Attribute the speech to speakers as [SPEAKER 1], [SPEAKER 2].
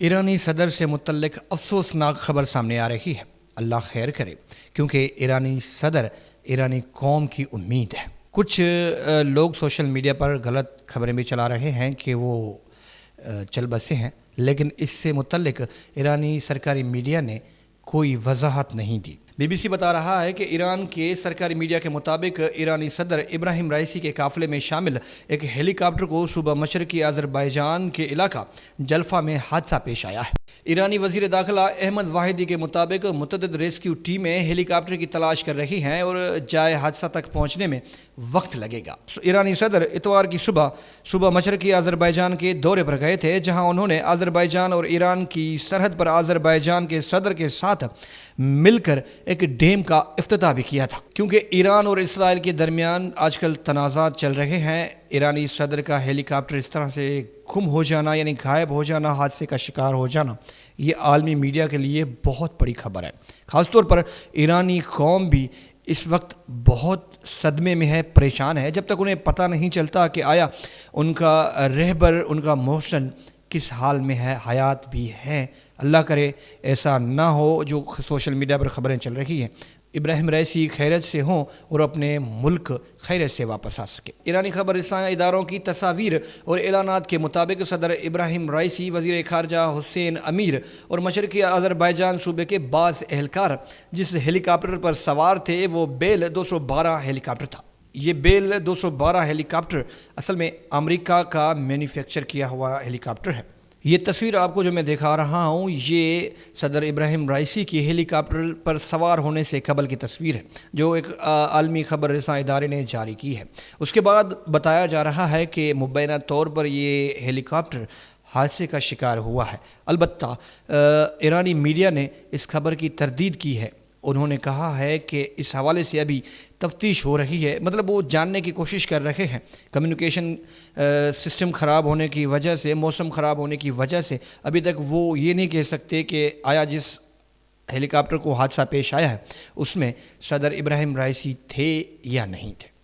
[SPEAKER 1] ایرانی صدر سے متعلق افسوسناک خبر سامنے آ رہی ہے۔ اللہ خیر کرے، کیونکہ ایرانی صدر ایرانی قوم کی امید ہے۔ کچھ لوگ سوشل میڈیا پر غلط خبریں بھی چلا رہے ہیں کہ وہ چل بسے ہیں، لیکن اس سے متعلق ایرانی سرکاری میڈیا نے کوئی وضاحت نہیں دی۔ بی بی سی بتا رہا ہے کہ ایران کے سرکاری میڈیا کے مطابق ایرانی صدر ابراہیم رائسی کے قافلے میں شامل ایک ہیلی کاپٹر کو صوبہ مشرقی آذربائیجان کے علاقہ جلفا میں حادثہ پیش آیا ہے۔ ایرانی وزیر داخلہ احمد واحدی کے مطابق متعدد ریسکیو ٹیمیں ہیلی کاپٹر کی تلاش کر رہی ہیں اور جائے حادثہ تک پہنچنے میں وقت لگے گا۔ ایرانی صدر اتوار کی صبح مشرقی آذربائیجان کے دورے پر گئے تھے، جہاں انہوں نے آذربائیجان اور ایران کی سرحد پر آذربائیجان کے صدر کے ساتھ مل کر ایک ڈیم کا افتتاح بھی کیا تھا۔ کیونکہ ایران اور اسرائیل کے درمیان آج کل تنازعات چل رہے ہیں، ایرانی صدر کا ہیلی کاپٹر اس طرح سے گم ہو جانا، یعنی غائب ہو جانا، حادثے کا شکار ہو جانا، یہ عالمی میڈیا کے لیے بہت بڑی خبر ہے۔ خاص طور پر ایرانی قوم بھی اس وقت بہت صدمے میں ہے، پریشان ہے، جب تک انہیں پتہ نہیں چلتا کہ آیا ان کا رہبر، ان کا محسن کس حال میں ہے، حیات بھی ہے۔ اللہ کرے ایسا نہ ہو جو سوشل میڈیا پر خبریں چل رہی ہیں۔ ابراہیم رائسی خیریت سے ہوں اور اپنے ملک خیریت سے واپس آ سکے۔ ایرانی خبر رساں اداروں کی تصاویر اور اعلانات کے مطابق صدر ابراہیم رائسی، وزیر خارجہ حسین امیر اور مشرقی آذربائیجان صوبے کے بعض اہلکار جس ہیلی کاپٹر پر سوار تھے وہ بیل 212 ہیلی کاپٹر تھا۔ یہ بیل 212 ہیلی کاپٹر اصل میں امریکہ کا مینوفیکچر کیا ہوا ہیلی کاپٹر ہے۔ یہ تصویر آپ کو جو میں دکھا رہا ہوں، یہ صدر ابراہیم رائسی کی ہیلی کاپٹر پر سوار ہونے سے قبل کی تصویر ہے، جو ایک عالمی خبر رساں ادارے نے جاری کی ہے۔ اس کے بعد بتایا جا رہا ہے کہ مبینہ طور پر یہ ہیلی کاپٹر حادثے کا شکار ہوا ہے۔ البتہ ایرانی میڈیا نے اس خبر کی تردید کی ہے۔ انہوں نے کہا ہے کہ اس حوالے سے ابھی تفتیش ہو رہی ہے، مطلب وہ جاننے کی کوشش کر رہے ہیں۔ کمیونیکیشن سسٹم خراب ہونے کی وجہ سے، موسم خراب ہونے کی وجہ سے ابھی تک وہ یہ نہیں کہہ سکتے کہ آیا جس ہیلی کاپٹر کو حادثہ پیش آیا ہے اس میں صدر ابراہیم رائسی تھے یا نہیں تھے۔